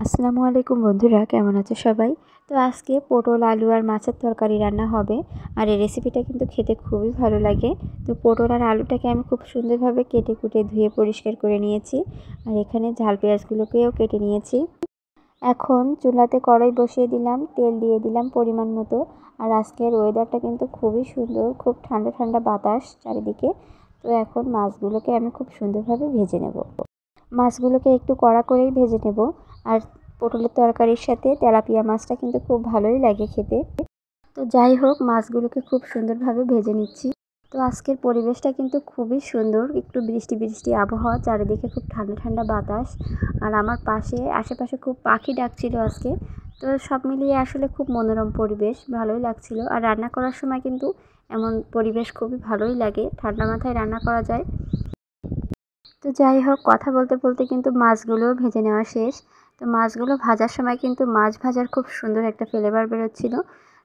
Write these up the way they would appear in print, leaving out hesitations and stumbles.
আসসালামু আলাইকুম বন্ধুরা, কেমন আছো সবাই? তো আজকে পটল আলু আর মাছের তরকারি রান্না হবে। আর এই রেসিপিটা কিন্তু খেতে খুবই ভালো লাগে। তো পটল আর আলুটাকে আমি খুব সুন্দরভাবে কেটে কুটে ধুয়ে পরিষ্কার করে নিয়েছি। আর এখানে ঝাল পেঁয়াজগুলোকেও কেটে নিয়েছি। এখন চুলাতে কড়াই বসিয়ে দিলাম, তেল দিয়ে দিলাম পরিমাণ মতো। আর আজকের ওয়েদারটা কিন্তু খুবই সুন্দর, খুব ঠান্ডা ঠান্ডা বাতাস চারিদিকে। তো এখন মাছগুলোকে আমি খুব সুন্দরভাবে ভেজে নেব। মাছগুলোকে একটু কড়া করেই ভেজে নেব। আর পটলের তরকারির সাথে তেলাপিয়া মাছটা কিন্তু খুব ভালোই লাগে খেতে। তো যাই হোক, মাছগুলোকে খুব সুন্দরভাবে ভেজে নিচ্ছি। তো আজকের পরিবেশটা কিন্তু খুবই সুন্দর, একটু বৃষ্টি বৃষ্টি আবহাওয়া, চারিদিকে খুব ঠান্ডা ঠান্ডা বাতাস। আর আমার আশেপাশে খুব পাখি ডাকছিল আজকে। তো সব মিলিয়ে আসলে খুব মনোরম পরিবেশ, ভালোই লাগছিল। আর রান্না করার সময় কিন্তু এমন পরিবেশ খুবই ভালোই লাগে, ঠান্ডা মাথায় রান্না করা যায়। তো যাই হোক, কথা বলতে বলতে কিন্তু মাছগুলোও ভেজে নেওয়া শেষ। তো মাছগুলো ভাজার সময় কিন্তু মাছ ভাজার খুব সুন্দর একটা ফ্লেভার বেরোচ্ছিল।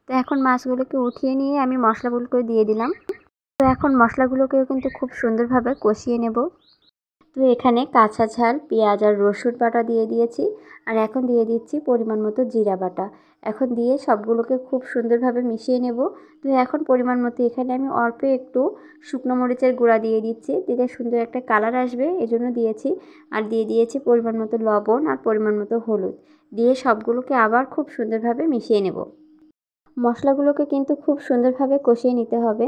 তো এখন মাছগুলোকে উঠিয়ে নিয়ে আমি মশলাগুলোকে দিয়ে দিলাম। তো এখন মশলাগুলোকেও কিন্তু খুব সুন্দরভাবে কষিয়ে নেব। তো এখানে কাঁচা ঝাল, পেঁয়াজ আর রসুন বাটা দিয়ে দিয়েছি। আর এখন দিয়ে দিচ্ছি পরিমাণ মতো জিরা বাটা। এখন দিয়ে সবগুলোকে খুব সুন্দরভাবে মিশিয়ে নেব। তো এখন পরিমাণ মতো এখানে আমি অল্প একটু শুকনো মরিচের গুঁড়া দিয়ে দিচ্ছি, দিলে সুন্দর একটা কালার আসবে, এজন্য দিয়েছি। আর দিয়ে দিয়েছি পরিমাণ মতো লবণ আর পরিমাণ মতো হলুদ। দিয়ে সবগুলোকে আবার খুব সুন্দরভাবে মিশিয়ে নেব। মশলাগুলোকে কিন্তু খুব সুন্দরভাবে কষিয়ে নিতে হবে।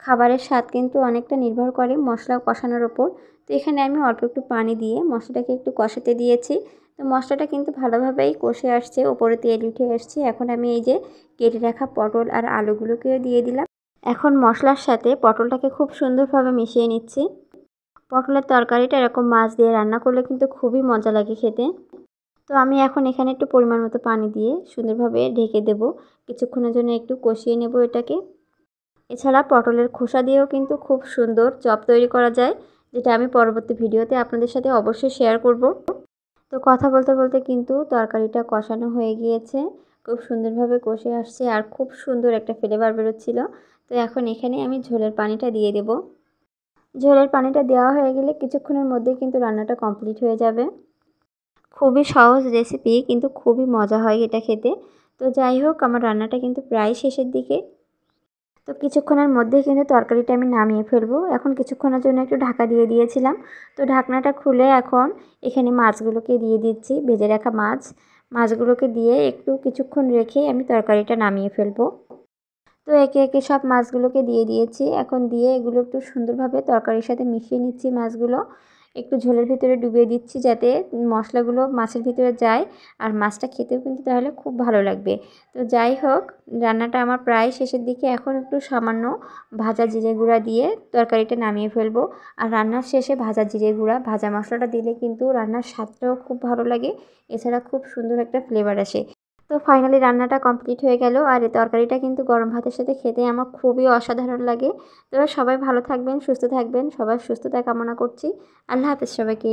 খাবারের স্বাদ কিন্তু অনেকটা নির্ভর করে মশলা কষানোর ওপর। তো এখানে আমি অল্প একটু পানি দিয়ে মশলাটাকে একটু কষাতে দিয়েছি। তো মশলাটা কিন্তু ভালোভাবেই কষে আসছে, ওপরে তেল উঠে আসছে। এখন আমি এই যে কেটে রাখা পটল আর আলুগুলোকেও দিয়ে দিলাম। এখন মশলার সাথে পটলটাকে খুব সুন্দরভাবে মিশিয়ে নিচ্ছি। পটলের তরকারিটা এরকম মাছ দিয়ে রান্না করলে কিন্তু খুবই মজা লাগে খেতে। তো আমি এখন এখানে একটু পরিমাণ মতো পানি দিয়ে সুন্দরভাবে ঢেকে দেব। কিছুক্ষণের জন্য একটু কষিয়ে নেব এটাকে। এছাড়া পটলের খোসা দিয়েও কিন্তু খুব সুন্দর চপ তৈরি করা যায়, যেটা আমি পরবর্তী ভিডিওতে আপনাদের সাথে অবশ্যই শেয়ার করব। তো কথা বলতে বলতে কিন্তু তরকারিটা কষানো হয়ে গিয়েছে, খুব সুন্দরভাবে কষে আসছে আর খুব সুন্দর একটা ফ্লেভার বেরোচ্ছিল। তো এখন এখানে আমি ঝোলের পানিটা দিয়ে দেব। ঝোলের পানিটা দেওয়া হয়ে গেলে কিছুক্ষণের মধ্যেই কিন্তু রান্নাটা কমপ্লিট হয়ে যাবে। খুবই সহজ রেসিপি, কিন্তু খুবই মজা হয় এটা খেতে। তো যাই হোক, আমার রান্নাটা কিন্তু প্রায় শেষের দিকে। তো কিছুক্ষণের মধ্যেই কিন্তু তরকারিটা আমি নামিয়ে ফেলবো। এখন কিছুক্ষণের জন্য একটু ঢাকা দিয়ে দিয়েছিলাম। তো ঢাকনাটা খুলে এখন এখানে মাছগুলোকে দিয়ে দিচ্ছি, ভেজে রাখা মাছ। মাছগুলোকে দিয়ে একটু কিছুক্ষণ রেখে আমি তরকারিটা নামিয়ে ফেলবো। তো একে একে সব মাছগুলোকে দিয়ে দিয়েছি। এখন দিয়ে এগুলো একটু সুন্দরভাবে তরকারির সাথে মিশিয়ে নিচ্ছি মাছগুলো। একটু ঝোলের ভিতরে ডুবিয়ে দিচ্ছি যাতে মশলাগুলো মাছের ভিতরে যায়। আর মাছটা খেতেও কিন্তু তাহলে খুব ভালো লাগবে। তো যাই হোক, রান্নাটা আমার প্রায় শেষের দিকে। এখন একটু সামান্য ভাজা জিরে গুঁড়া দিয়ে তরকারিটা নামিয়ে ফেলবো। আর রান্নার শেষে ভাজা জিরে গুঁড়া, ভাজা মশলাটা দিলে কিন্তু রান্নার স্বাদটাও খুব ভালো লাগে। এছাড়া খুব সুন্দর একটা ফ্লেভার আসে। তো ফাইনালি রান্নাটা কমপ্লিট হয়ে গেল। আর এই তরকারিটা কিন্তু গরম ভাতের সাথে খেতে আমার খুবই অসাধারণ লাগে। তো সবাই ভালো থাকবেন, সুস্থ থাকবেন, সবার সুস্থতা কামনা করছি। আল্লাহ হাফেজ সবাইকে।